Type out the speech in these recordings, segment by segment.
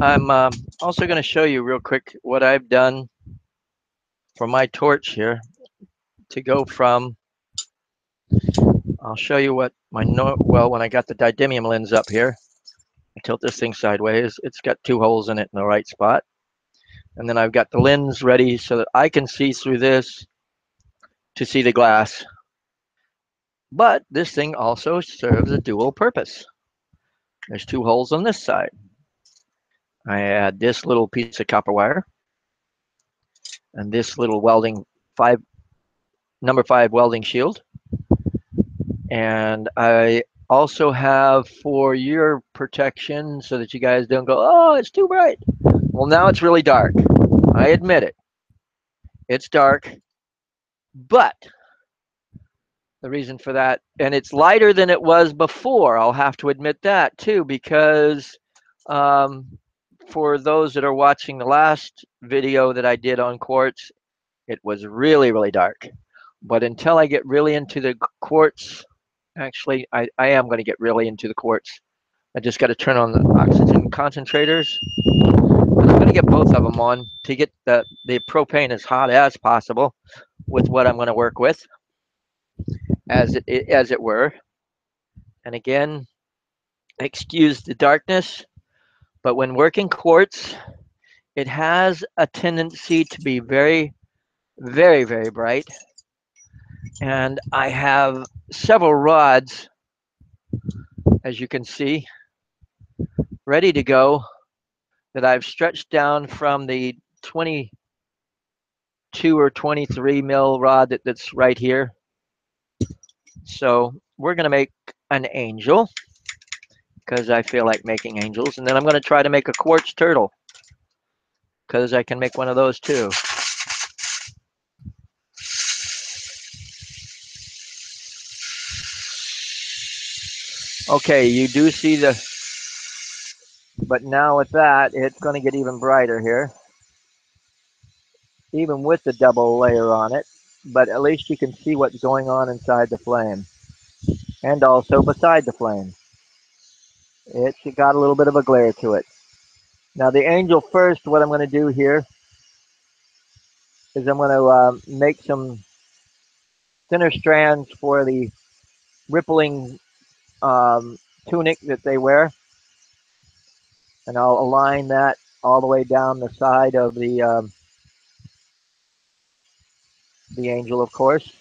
I'm also going to show you real quick what I've done for my torch here to go from. I'll show you what my well, when I got the didymium lens up here, I tilt this thing sideways. It's got two holes in it in the right spot. And then I've got the lens ready so that I can see through this to see the glass. But this thing also serves a dual purpose. There's two holes on this side. I add this little piece of copper wire and this little welding number 5 welding shield. And I also have, for your protection so that you guys don't go, oh, it's too bright. Well, now it's really dark. I admit it. It's dark. But the reason for that, and it's lighter than it was before, I'll have to admit that too, because for those that are watching the last video that I did on quartz, it was really, really dark. But until I get really into the quartz, actually, I am going to get really into the quartz. I just got to turn on the oxygen concentrators. And I'm going to get both of them on to get the propane as hot as possible with what I'm going to work with, as it were. And again, excuse the darkness, but when working quartz, it has a tendency to be very, very, very bright. And I have several rods, as you can see, ready to go that I've stretched down from the 22 or 23 mil rod that's right here. So we're going to make an angel because I feel like making angels. And then I'm going to try to make a quartz turtle because I can make one of those too. Okay, you do see but now with that, it's going to get even brighter here, even with the double layer on it. But at least you can see what's going on inside the flame and also beside the flame. It's got a little bit of a glare to it. Now the angel first, what I'm going to do here is I'm going to make some thinner strands for the rippling tunic that they wear. And I'll align that all the way down the side of the angel, of course.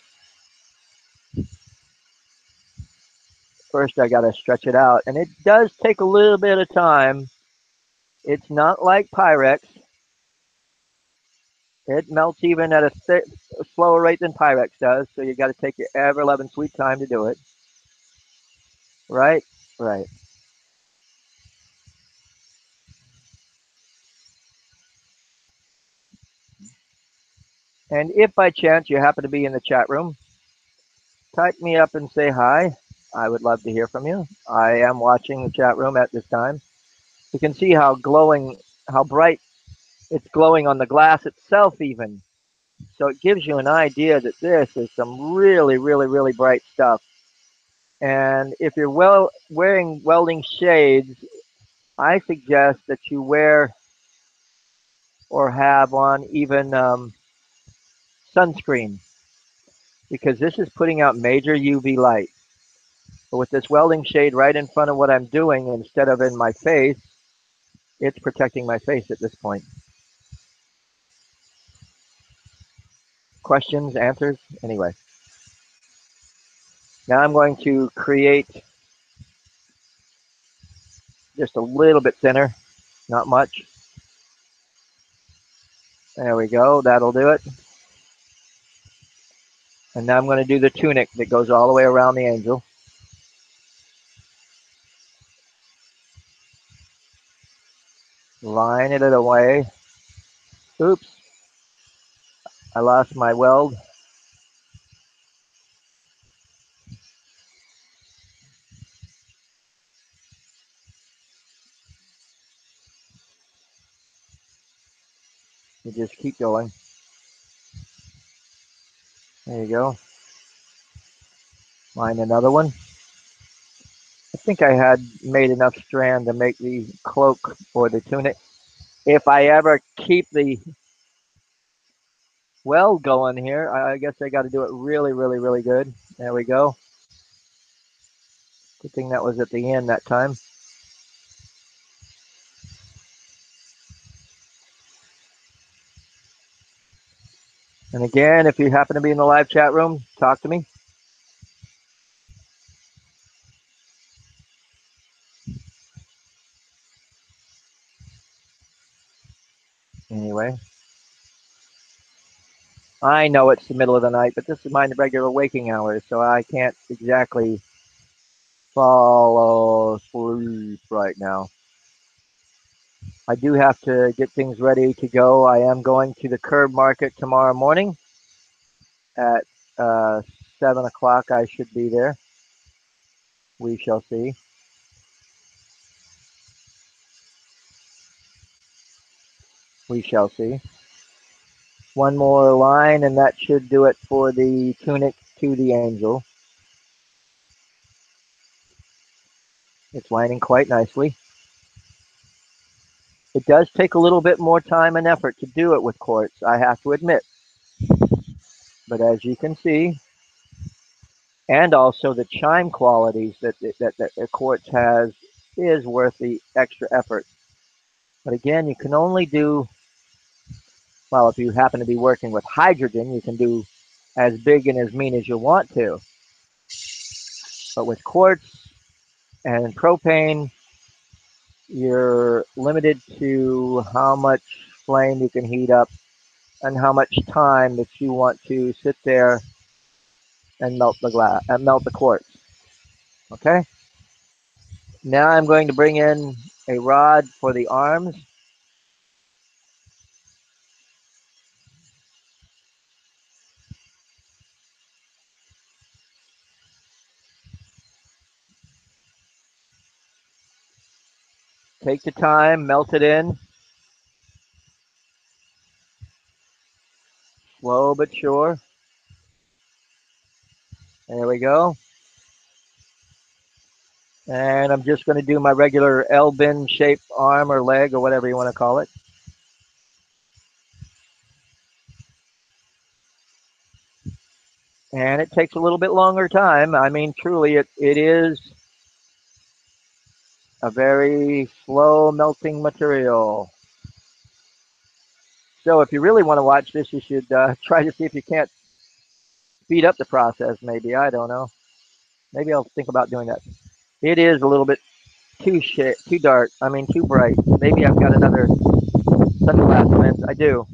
First, I got to stretch it out. And it does take a little bit of time. It's not like Pyrex. It melts even at a slower rate than Pyrex does. So you got to take your ever-loving sweet time to do it. Right? Right. And if by chance you happen to be in the chat room, type me up and say hi. I would love to hear from you. I am watching the chat room at this time. You can see how glowing, how bright it's glowing on the glass itself even. So it gives you an idea that this is some really, really, really bright stuff. And if you're wearing welding shades, I suggest that you wear or have on even sunscreen, because this is putting out major UV light. But with this welding shade right in front of what I'm doing instead of in my face, it's protecting my face at this point. Questions, answers? Anyway. Now I'm going to create just a little bit thinner, not much. There we go, that'll do it. And now I'm going to do the tunic that goes all the way around the angel. Line it away. Oops, I lost my weld. You just keep going. There you go. Line another one. I think I had made enough strand to make the cloak or the tunic. If I ever keep the well going here, I guess I got to do it really, really, really good. There we go. Good thing that was at the end that time. And again, if you happen to be in the live chat room, talk to me. Anyway, I know it's the middle of the night, but this is my regular waking hours, so I can't exactly fall asleep right now. I do have to get things ready to go. I am going to the curb market tomorrow morning at 7 o'clock. I should be there. We shall see. We shall see. One more line, and that should do it for the tunic to the angel. It's lining quite nicely. It does take a little bit more time and effort to do it with quartz, I have to admit. But as you can see, and also the chime qualities that the quartz has is worth the extra effort. But again, you can only do, well, if you happen to be working with hydrogen, you can do as big and as mean as you want to. But with quartz and propane, you're limited to how much flame you can heat up and how much time that you want to sit there and melt the glass and melt the quartz. Okay. Now I'm going to bring in a rod for the arms. Take the time, melt it in, slow but sure. There we go. And I'm just going to do my regular L-bin shaped arm or leg or whatever you want to call it. And it takes a little bit longer time. I mean, truly, it is a very slow melting material. So if you really want to watch this, you should try to see if you can't speed up the process. Maybe, I don't know. Maybe I'll think about doing that. It is a little bit too dark. I mean, too bright. Maybe I've got another sunglass lens. I do.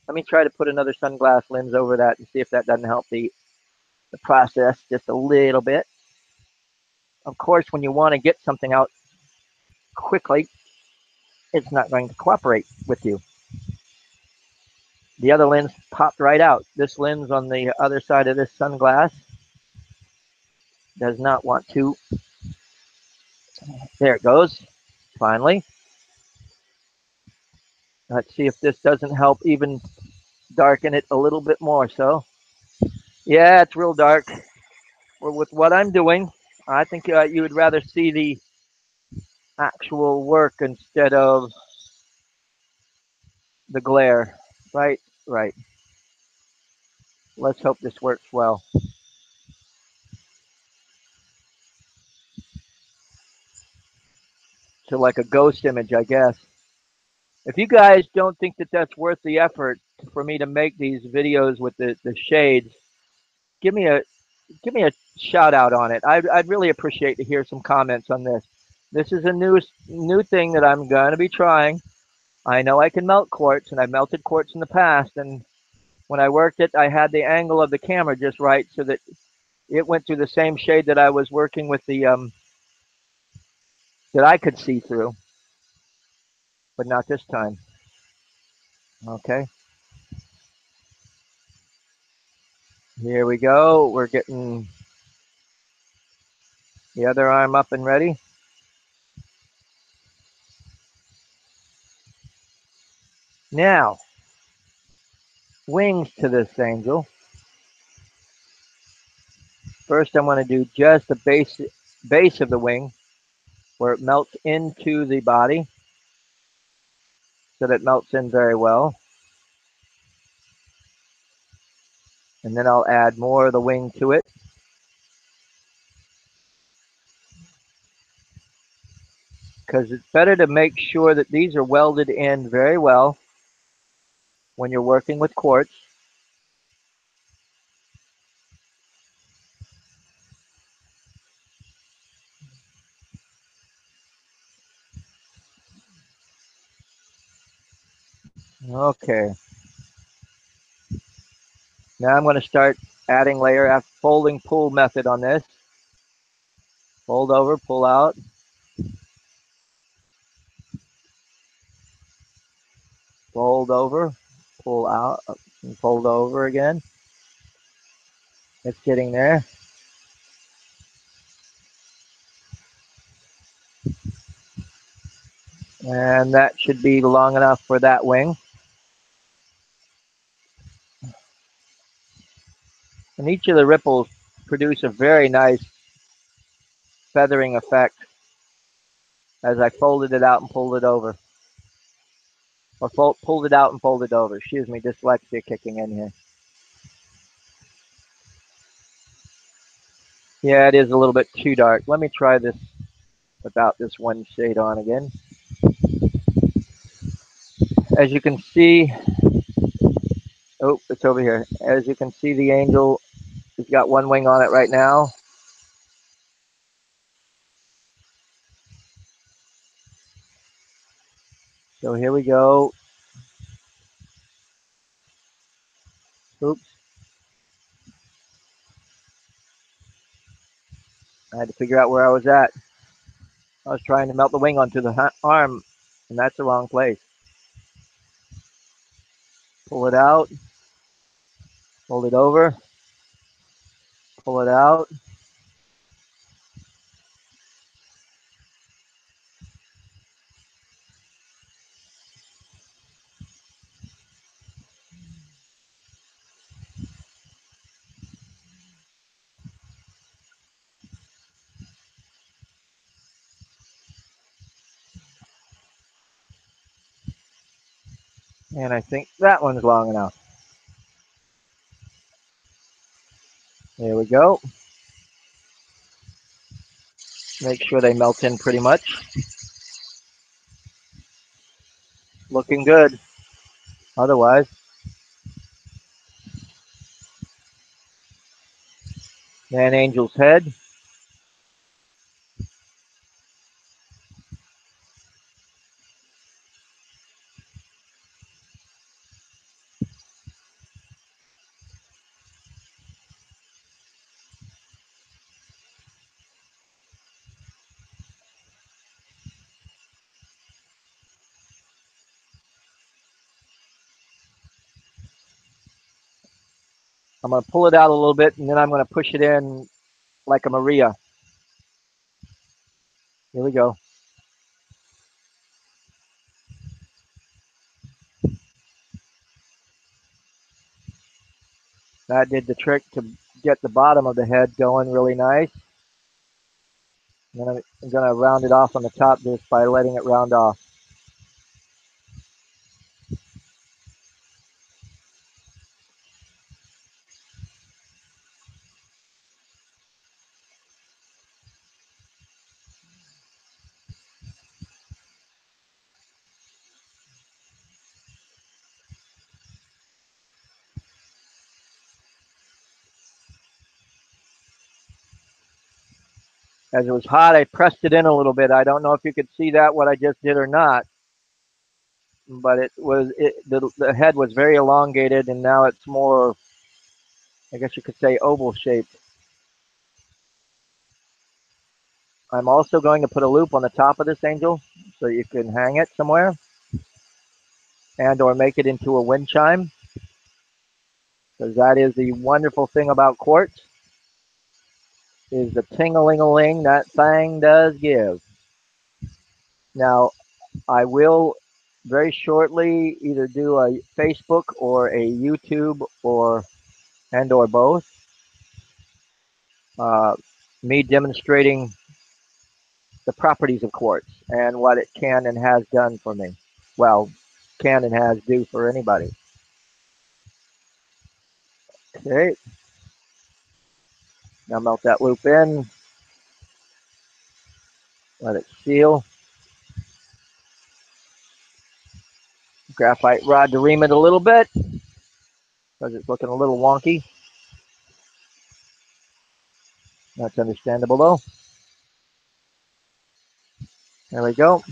Let me try to put another sunglass lens over that and see if that doesn't help the process just a little bit. Of course, when you want to get something out quickly, it's not going to cooperate with you. The other lens popped right out. This lens on the other side of this sunglass does not want to. There it goes. Finally. Let's see if this doesn't help even darken it a little bit more. So, yeah, it's real dark. With what I'm doing, I think you would rather see the actual work instead of the glare. Right, right. Let's hope this works well. So like a ghost image, I guess. If you guys don't think that that's worth the effort for me to make these videos with the shades, give me a give me a shout out on it. I'd really appreciate to hear some comments on this. This is a new thing that I'm going to be trying. I know I can melt quartz, and I've melted quartz in the past, and when I worked it, I had the angle of the camera just right so that it went through the same shade that I was working with the that I could see through, but not this time. Okay, here we go. We're getting the other arm up and ready. Now, wings to this angel. First, I want to do just the base of the wing where it melts into the body. so that it melts in very well. And then I'll add more of the wing to it. Because it's better to make sure that these are welded in very well when you're working with quartz. Okay. Now I'm going to start adding layer after folding pull method on this. Fold over, pull out. Fold over, pull out, and fold over again. It's getting there. And that should be long enough for that wing. And each of the ripples produce a very nice feathering effect as I folded it out and pulled it over. Or pulled it out and folded over. Excuse me, dyslexia kicking in here. Yeah, it is a little bit too dark. Let me try this without this one shade on again. As you can see, oh, it's over here. As you can see, the angel has got one wing on it right now. So here we go. Oops. I had to figure out where I was at. I was trying to melt the wing onto the arm, and that's the wrong place. Pull it out. Fold it over. Pull it out. And I think that one's long enough. There we go. Make sure they melt in pretty much. Looking good. Otherwise, man angel's head. I'm going to pull it out a little bit, and then I'm going to push it in like a Maria. Here we go. That did the trick to get the bottom of the head going really nice. And then I'm going to round it off on the top just by letting it round off. As it was hot, I pressed it in a little bit. I don't know if you could see that, what I just did or not, but the head was very elongated, and now it's more, I guess you could say, oval shaped. I'm also going to put a loop on the top of this angel so you can hang it somewhere and or make it into a wind chime, because that is the wonderful thing about quartz, is the ting-a-ling-a-ling that thing does give. Now, I will very shortly either do a Facebook or a YouTube or both. Me demonstrating the properties of quartz and what it can and has done for me. Well, can and has do for anybody. Okay, now melt that loop in, let it seal. Graphite rod to ream it a little bit because it's looking a little wonky. That's understandable though. There we go.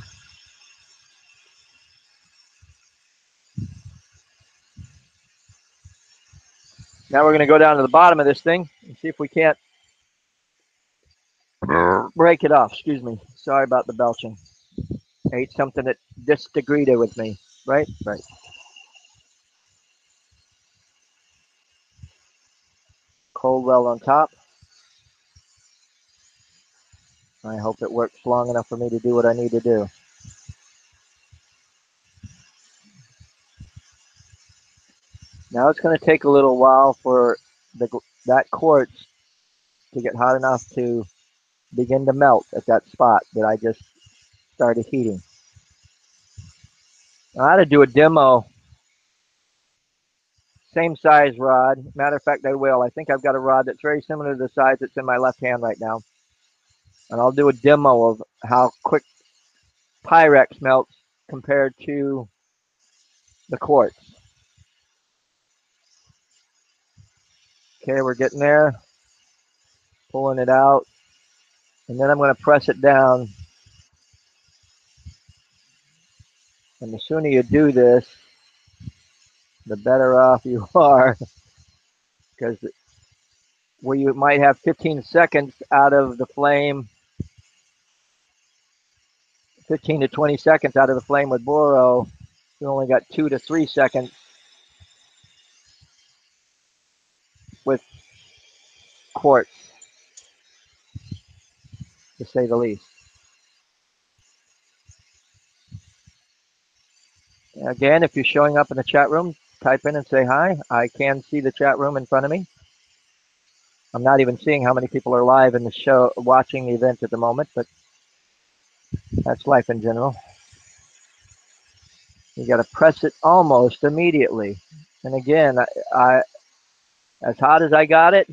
Now we're going to go down to the bottom of this thing and see if we can't break it off. Excuse me. Sorry about the belching. I ate something that disagreed with me. Right? Right. Cold well on top. I hope it works long enough for me to do what I need to do. Now it's going to take a little while for that quartz to get hot enough to begin to melt at that spot that I just started heating. Now, I ought to do a demo. Same size rod. Matter of fact, I will. I think I've got a rod that's very similar to the size that's in my left hand right now. And I'll do a demo of how quick Pyrex melts compared to the quartz. Okay, we're getting there. Pulling it out. And then I'm going to press it down. And the sooner you do this, the better off you are. Because where you might have 15 seconds out of the flame, 15 to 20 seconds out of the flame with boro, you only got 2 to 3 seconds with quartz, to say the least. Again, if you're showing up in the chat room, type in and say hi. I can see the chat room in front of me. I'm not even seeing how many people are live in the show watching the event at the moment, but that's life in general. You got to press it almost immediately. And again, I as hot as I got it,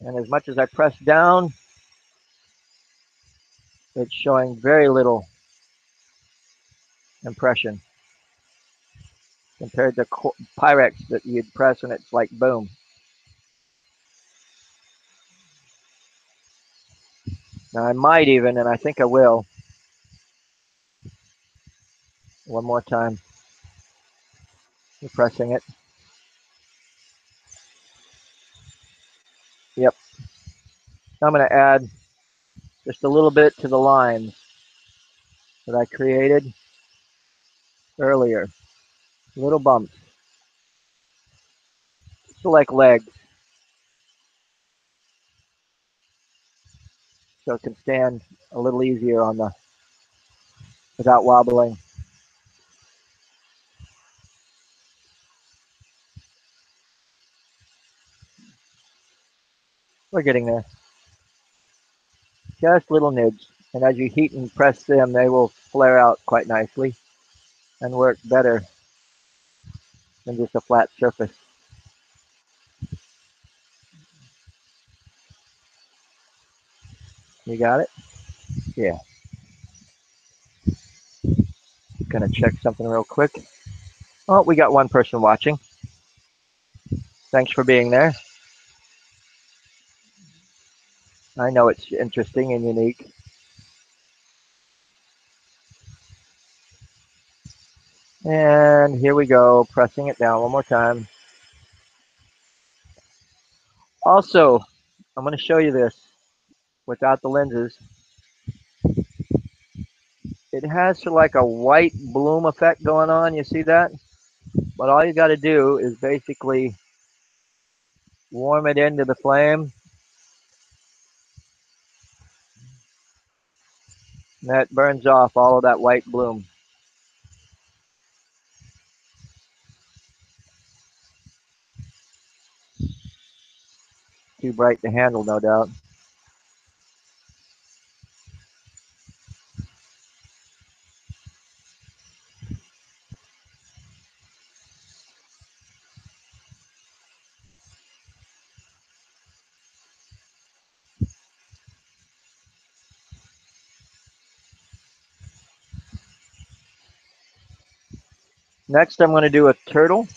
and as much as I press down, it's showing very little impression compared to Pyrex that you'd press and it's like boom. Now I might even, and I think I will, one more time. You're pressing it. Yep. Now I'm going to add just a little bit to the lines that I created earlier. Little bumps. So like legs. So it can stand a little easier on the without wobbling. We're getting there. Just little nibs. And as you heat and press them, they will flare out quite nicely and work better than just a flat surface. You got it? Yeah. Gonna check something real quick. Oh, we got one person watching. Thanks for being there. I know it's interesting and unique. And here we go, pressing it down one more time. Also, I'm going to show you this without the lenses. It has sort of like a white bloom effect going on. You see that? But all you got to do is basically warm it into the flame. And that burns off all of that white bloom. Too bright to handle, no doubt. Next, I'm going to do a turtle.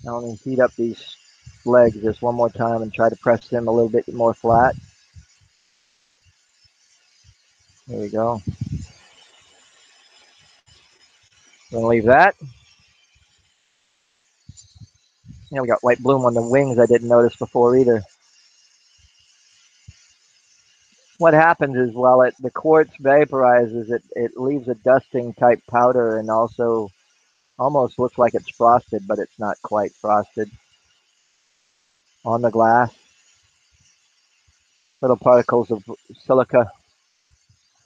Now let me heat up these legs just one more time and try to press them a little bit more flat. There we go. I'm going to leave that. Yeah, we got white bloom on the wings I didn't notice before either. What happens is while the quartz vaporizes, it leaves a dusting type powder and also almost looks like it's frosted, but it's not quite frosted on the glass. Little particles of silica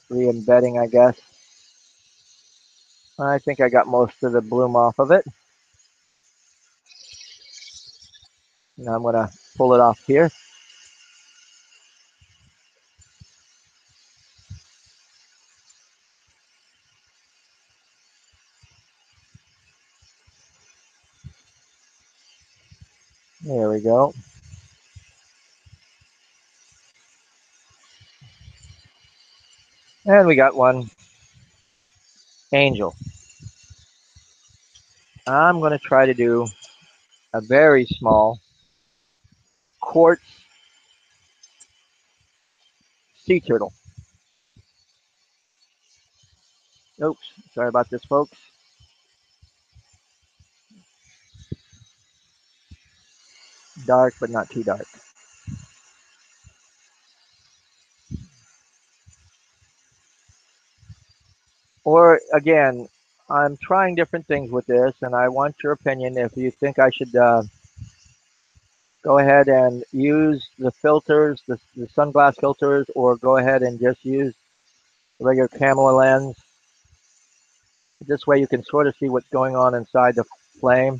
re-embedding, I guess. I think I got most of the bloom off of it. Now I'm going to pull it off here. There we go. And we got one angel. I'm going to try to do a very small quartz sea turtle. Oops, sorry about this, folks. Dark, but not too dark. Or again, I'm trying different things with this, and I want your opinion. If you think I should go ahead and use the filters, the sunglass filters, or go ahead and just use the regular camera lens. This way you can sort of see what's going on inside the flame,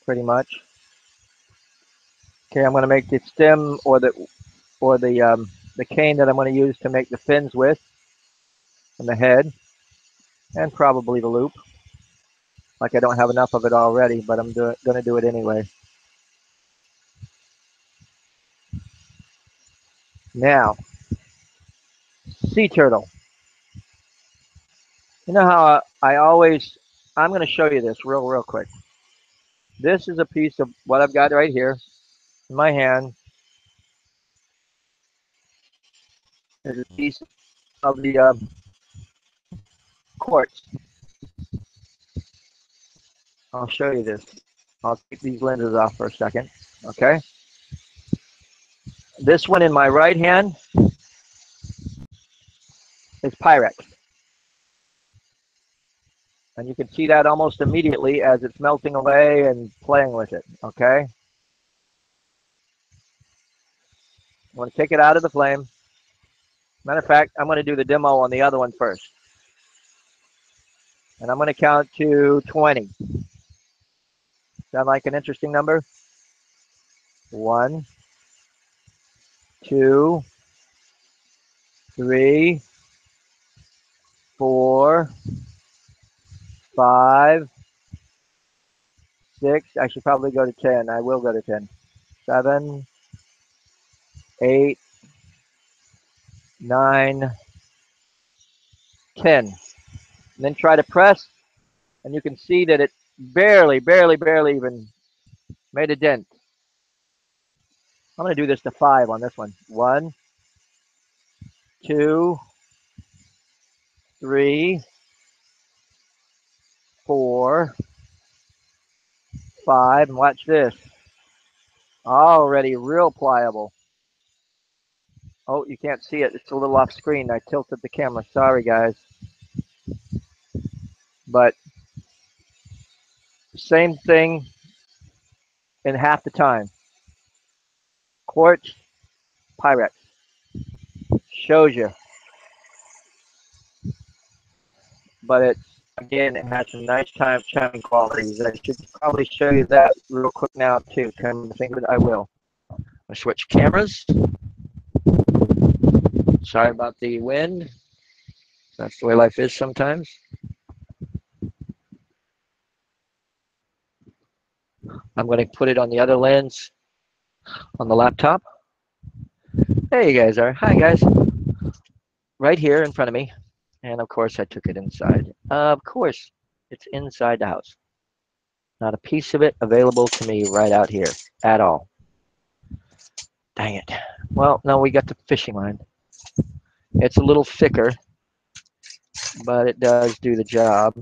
pretty much. Okay, I'm going to make the stem or the cane that I'm going to use to make the fins with, and the head, and probably the loop. Like I don't have enough of it already, but I'm going to do it anyway. Now, sea turtle. You know how I'm going to show you this real quick. This is a piece of what I've got right here in my hand. Is a piece of the quartz. I'll show you this. I'll take these lenses off for a second. Okay. This one in my right hand is Pyrex. And you can see that almost immediately as it's melting away and playing with it. Okay. I'm going to take it out of the flame. Matter of fact, I'm going to do the demo on the other one first. And I'm going to count to 20. Sound like an interesting number? 1, 2, 3, 4, 5, 6. I should probably go to 10. I will go to 10. 7, 8, 9, 10. And then try to press, and you can see that it barely even made a dent. I'm going to do this to 5 on this one. 1, 2, 3, 4, 5, and watch this. Already real pliable. Oh, you can't see it. It's a little off screen. I tilted the camera. Sorry, guys. But same thing in half the time. Quartz, Pyrex. Shows you. But again, it has some nice chiming qualities. I should probably show you that real quick now, too. Come to think of it, I will. I switch cameras. Sorry about the wind. That's the way life is sometimes. I'm going to put it on the other lens on the laptop. There you guys are. Hi, guys. Right here in front of me. And of course, I took it inside. Of course, it's inside the house. Not a piece of it available to me right out here at all. Dang it. Well, no, we got the fishing line. It's a little thicker, but it does do the job.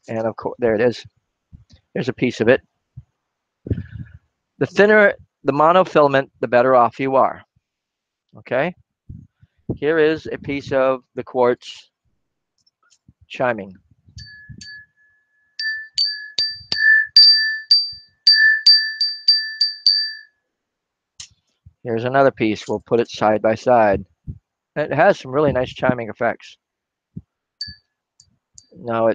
And of course, there it is. There's a piece of it. The thinner the monofilament, the better off you are. Okay? Here is a piece of the quartz chiming. Here's another piece. We'll put it side by side. It has some really nice chiming effects. Now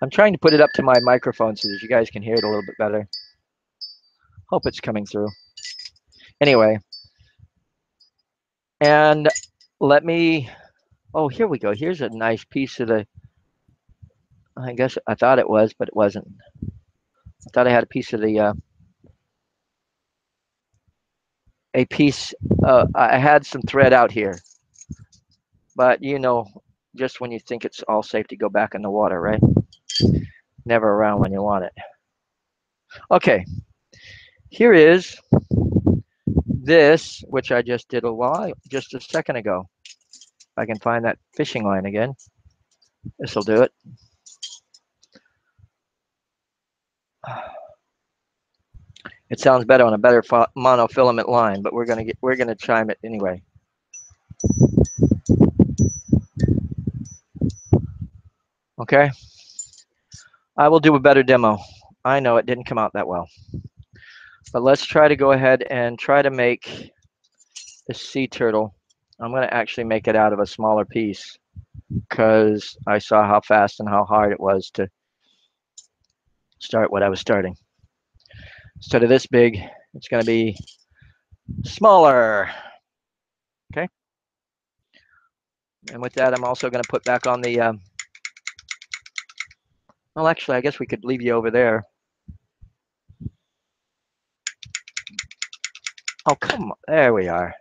I'm trying to put it up to my microphone so that you guys can hear it a little bit better. Hope it's coming through. Anyway, and let me, oh, here we go. Here's a nice piece of the, I guess I thought it was, but it wasn't. I thought I had a piece of the, I had some thread out here, but just when you think it's all safe to go back in the water, right? Never around when you want it. Okay, here is this, which I just did just a second ago. If I can find that fishing line again, this will do it. It sounds better on a better monofilament line, but we're gonna chime it anyway. Okay, I will do a better demo. I know it didn't come out that well, but let's try to go ahead and try to make a sea turtle. I'm gonna actually make it out of a smaller piece because I saw how fast and how hard it was to start what I was starting. Instead of this big, it's gonna be smaller. Okay. And with that, I'm also going to put back on the, well, actually, I guess we could leave you over there. Oh, come on. There we are.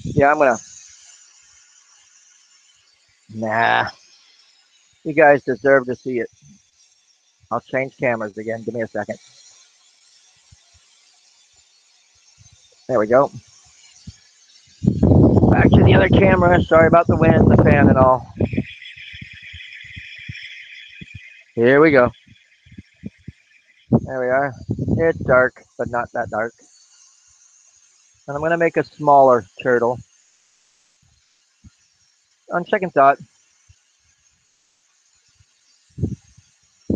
Yeah, I'm going to, nah, you guys deserve to see it. I'll change cameras again. Give me a second. There we go. Back to the other camera. Sorry about the wind, the fan, and all. Here we go. There we are. It's dark, but not that dark. And I'm going to make a smaller turtle. On second thought,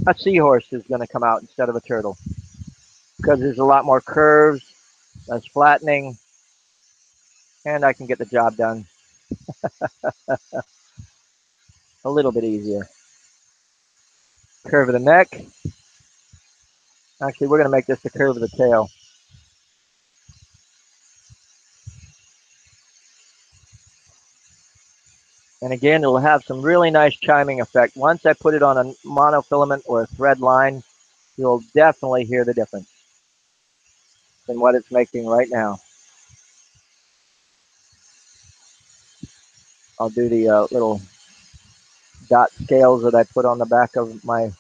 a seahorse is going to come out instead of a turtle because there's a lot more curves, less flattening, and I can get the job done a little bit easier. Curve of the neck. Actually, we're going to make this the curve of the tail. And again, it'll have some really nice chiming effect. Once I put it on a monofilament or a thread line, you'll definitely hear the difference in what it's making right now. I'll do the little dot scales that I put on the back of my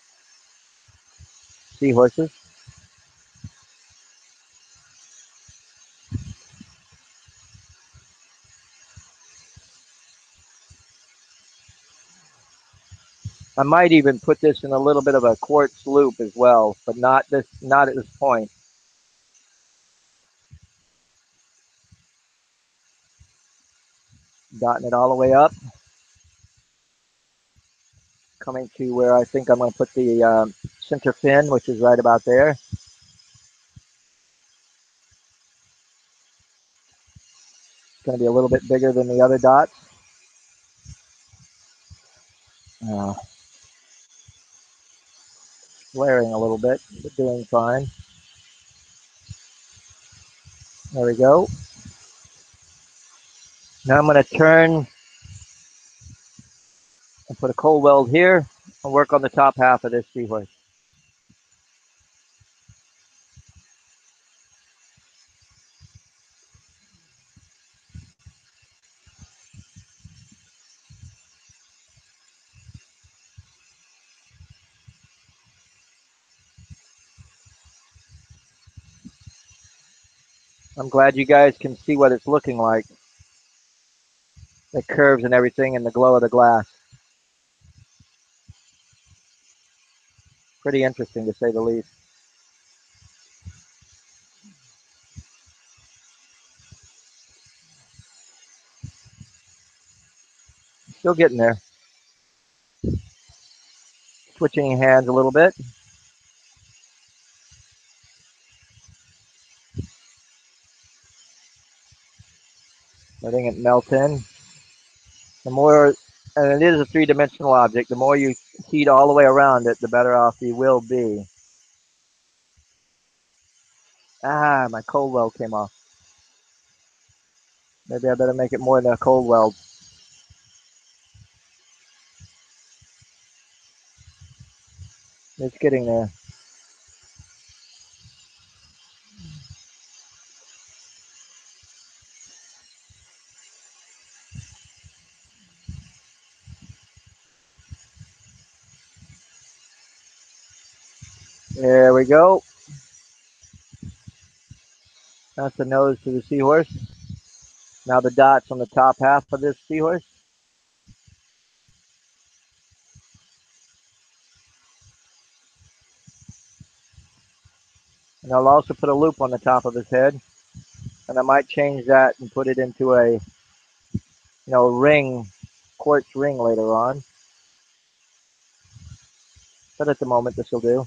seahorses. I might even put this in a little bit of a quartz loop as well, but not at this point. Dotting it all the way up. Coming to where I think I'm going to put the center fin, which is right about there. It's going to be a little bit bigger than the other dots. Flaring a little bit, but doing fine. There we go. Now I'm going to turn and put a cold weld here and work on the top half of this seahorse. I'm glad you guys can see what it's looking like. The curves and everything and the glow of the glass. Pretty interesting to say the least. Still getting there. Switching hands a little bit. Letting it melt in. The more, and it is a three-dimensional object, the more you heat all the way around it, the better off you will be. Ah, my cold weld came off. Maybe I better make it more than a cold weld. It's getting there. There we go. That's the nose to the seahorse. Now the dots on the top half of this seahorse. And I'll also put a loop on the top of his head. And I might change that and put it into a, ring, quartz ring later on. But at the moment, this will do.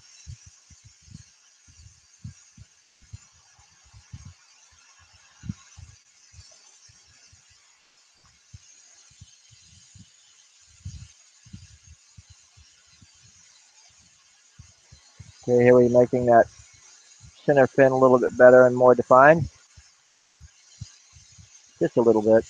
Okay, here we're making that center fin a little bit better and more defined. Just a little bit.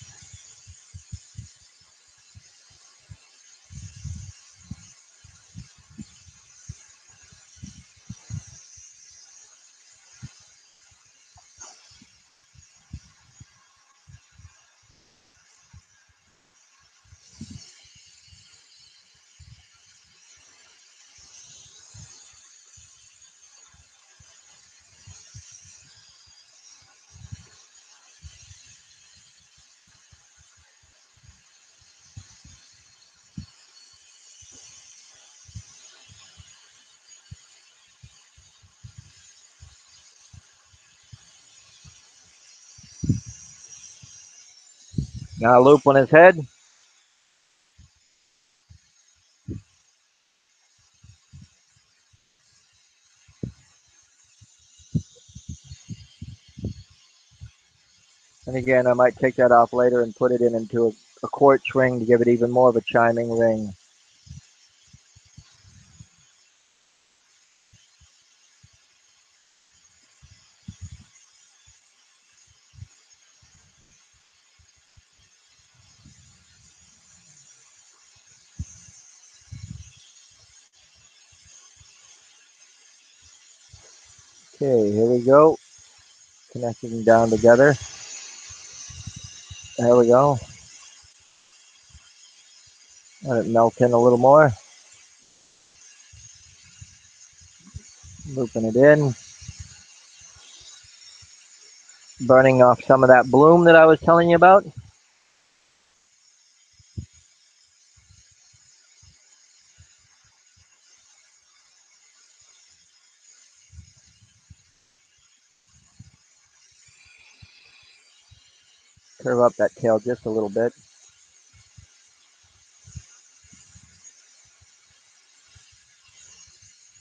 Now a loop on his head. And again, I might take that off later and put it into a quartz ring to give it even more of a chiming ring. Okay, here we go. Connecting them down together. There we go. Let it melt in a little more. Looping it in. Burning off some of that bloom that I was telling you about. Curve up that tail just a little bit.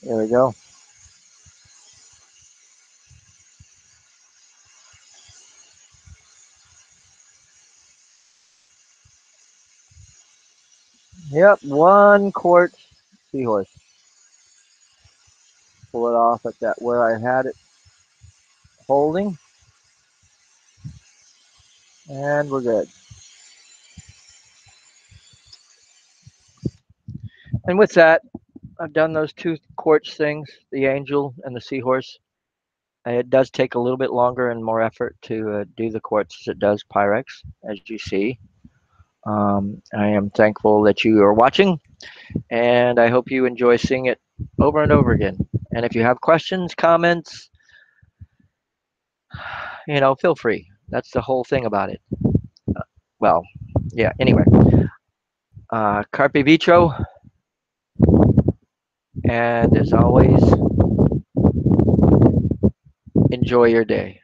There we go. Yep, one quartz seahorse. Pull it off at that where I had it holding. And we're good. And with that, I've done those two quartz things, the angel and the seahorse. It does take a little bit longer and more effort to do the quartz as it does Pyrex, as you see. I am thankful that you are watching, and I hope you enjoy seeing it over and over again. And if you have questions, comments, feel free. That's the whole thing about it. Well, yeah, anyway, carpe vitro, and as always, enjoy your day.